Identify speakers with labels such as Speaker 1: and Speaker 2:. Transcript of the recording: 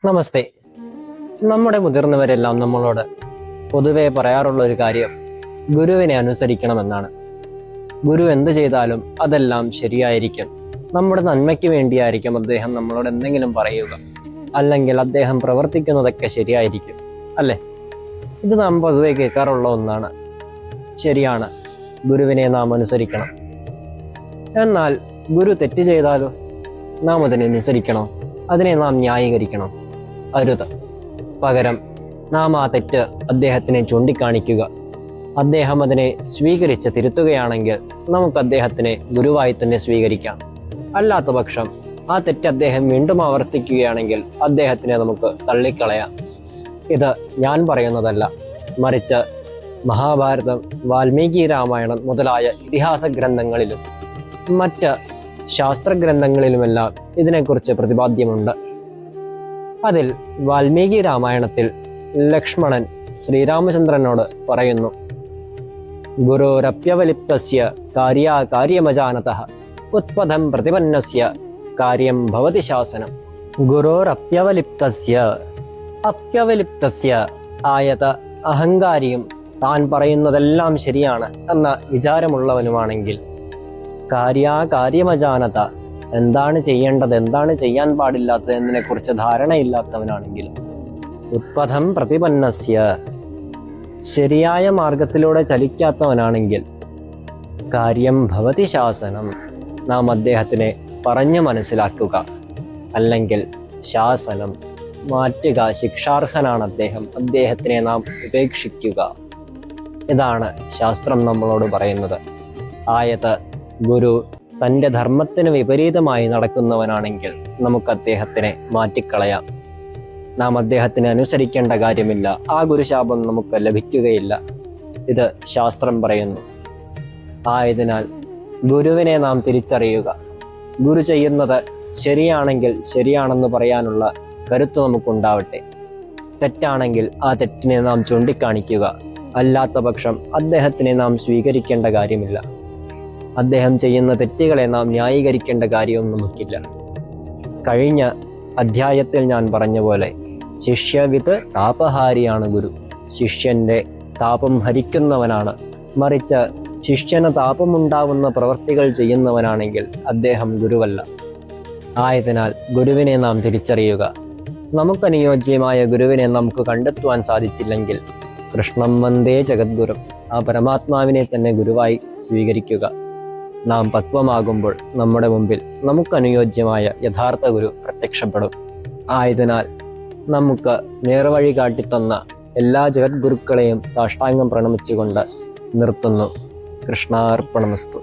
Speaker 1: നമസ്തേ. നമ്മുടെ മുതിർന്നവരെല്ലാം നമ്മളോട് പൊതുവെ പറയാറുള്ള ഒരു കാര്യം ഗുരുവിനെ അനുസരിക്കണമെന്നാണ്. ഗുരു എന്ത് ചെയ്താലും അതെല്ലാം ശരിയായിരിക്കും, നമ്മുടെ നന്മയ്ക്ക് വേണ്ടിയായിരിക്കും അദ്ദേഹം നമ്മളോട് എന്തെങ്കിലും പറയുക, അല്ലെങ്കിൽ അദ്ദേഹം പ്രവർത്തിക്കുന്നതൊക്കെ ശരിയായിരിക്കും, അല്ലേ? ഇത് നാം പൊതുവെ കേൾക്കാറുള്ള ഒന്നാണ്. ശരിയാണ്, ഗുരുവിനെ നാം അനുസരിക്കണം. എന്നാൽ ഗുരു തെറ്റ് ചെയ്താലോ? നാം അതിനെ അനുസരിക്കണോ? അതിനെ നാം ന്യായീകരിക്കണോ? അരുത്. പകരം നാം ആ തെറ്റ് അദ്ദേഹത്തിനെ ചൂണ്ടിക്കാണിക്കുക. അദ്ദേഹം അതിനെ സ്വീകരിച്ച് തിരുത്തുകയാണെങ്കിൽ നമുക്ക് അദ്ദേഹത്തിനെ ഗുരുവായി തന്നെ സ്വീകരിക്കാം. അല്ലാത്ത പക്ഷം ആ തെറ്റ് അദ്ദേഹം വീണ്ടും ആവർത്തിക്കുകയാണെങ്കിൽ അദ്ദേഹത്തിനെ നമുക്ക് തള്ളിക്കളയാം. ഇത് ഞാൻ പറയുന്നതല്ല, മറിച്ച് മഹാഭാരതം, വാൽമീകി രാമായണം മുതലായ ഇതിഹാസ ഗ്രന്ഥങ്ങളിലും മറ്റ് ശാസ്ത്രഗ്രന്ഥങ്ങളിലുമെല്ലാം ഇതിനെക്കുറിച്ച് പ്രതിപാദ്യമുണ്ട്. അതിൽ വാൽമീകി രാമായണത്തിൽ ലക്ഷ്മണൻ ശ്രീരാമചന്ദ്രനോട് പറയുന്നു, ഗുരോരപ്യവലിപ്തസ്യ കാര്യമജാനതഃ ഉത്പഥം പ്രതിപന്നസ്യ കാര്യം ഭവതി ശാസനം. ഗുരോരപ്യവലിപ്തസ്യ, അപ്യവലിപ്തസ്യ ആയത് അഹങ്കാരിയും താൻ പറയുന്നതെല്ലാം ശരിയാണ് എന്ന വിചാരമുള്ളവനുമാണെങ്കിൽ, കാര്യമജാനത, എന്താണ് ചെയ്യേണ്ടത്, എന്താണ് ചെയ്യാൻ പാടില്ലാത്തത് എന്നതിനെക്കുറിച്ച് ധാരണയില്ലാത്തവനാണെങ്കിലും, ഉത്പഥം പ്രതിപന്നസ്യ, ശരിയായ മാർഗത്തിലൂടെ ചലിക്കാത്തവനാണെങ്കിൽ, കാര്യം ഭവതി ശാസനം, നാം അദ്ദേഹത്തിനെ പറഞ്ഞു മനസ്സിലാക്കുക, അല്ലെങ്കിൽ ശാസനം, മാറ്റുക, ശിക്ഷാർഹനാണ് അദ്ദേഹം, അദ്ദേഹത്തിനെ നാം ഉപേക്ഷിക്കുക. ഇതാണ് ശാസ്ത്രം നമ്മളോട് പറയുന്നത്. ആയത് ഗുരു തൻ്റെ ധർമ്മത്തിന് വിപരീതമായി നടക്കുന്നവനാണെങ്കിൽ നമുക്ക് അദ്ദേഹത്തിനെ മാറ്റിക്കളയാം. നാം അദ്ദേഹത്തിനെ അനുസരിക്കേണ്ട കാര്യമില്ല, ആ ഗുരുശാപം നമുക്ക് ലഭിക്കുകയില്ല. ഇത് ശാസ്ത്രം പറയുന്നു. ആയതിനാൽ ഗുരുവിനെ നാം തിരിച്ചറിയുക. ഗുരു ചെയ്യുന്നത് ശരിയാണെങ്കിൽ ശരിയാണെന്ന് പറയാനുള്ള കരുത്ത് നമുക്കുണ്ടാവട്ടെ. തെറ്റാണെങ്കിൽ ആ തെറ്റിനെ നാം ചൂണ്ടിക്കാണിക്കുക. അല്ലാത്ത പക്ഷം അദ്ദേഹത്തിനെ നാം സ്വീകരിക്കേണ്ട കാര്യമില്ല. അദ്ദേഹം ചെയ്യുന്ന തെറ്റുകളെ നാം ന്യായീകരിക്കേണ്ട കാര്യവും നമുക്കില്ല. കഴിഞ്ഞ അധ്യായത്തിൽ ഞാൻ പറഞ്ഞ പോലെ ശിഷ്യവിത്ത് താപഹാരിയാണ് ഗുരു. ശിഷ്യന്റെ താപം ഹരിക്കുന്നവനാണ്. മറിച്ച് ശിഷ്യന് താപമുണ്ടാവുന്ന പ്രവൃത്തികൾ ചെയ്യുന്നവനാണെങ്കിൽ അദ്ദേഹം ഗുരുവല്ല. ആയതിനാൽ ഗുരുവിനെ നാം തിരിച്ചറിയുക. നമുക്കനുയോജ്യമായ ഗുരുവിനെ നമുക്ക് കണ്ടെത്തുവാൻ സാധിച്ചില്ലെങ്കിൽ കൃഷ്ണം വന്ദേ ജഗദ്ഗുരു, ആ പരമാത്മാവിനെ തന്നെ ഗുരുവായി സ്വീകരിക്കുക. നാം പക്വമാകുമ്പോൾ നമ്മുടെ മുമ്പിൽ നമുക്കനുയോജ്യമായ യഥാർത്ഥ ഗുരു പ്രത്യക്ഷപ്പെടും. ആയതിനാൽ നമുക്ക് നേർവഴി കാട്ടിത്തന്ന എല്ലാ ജഗദ്ഗുരുക്കളെയും സാഷ്ടാംഗം പ്രണമിച്ചുകൊണ്ട് നിർത്തുന്നു. കൃഷ്ണാർപ്പണമസ്തു.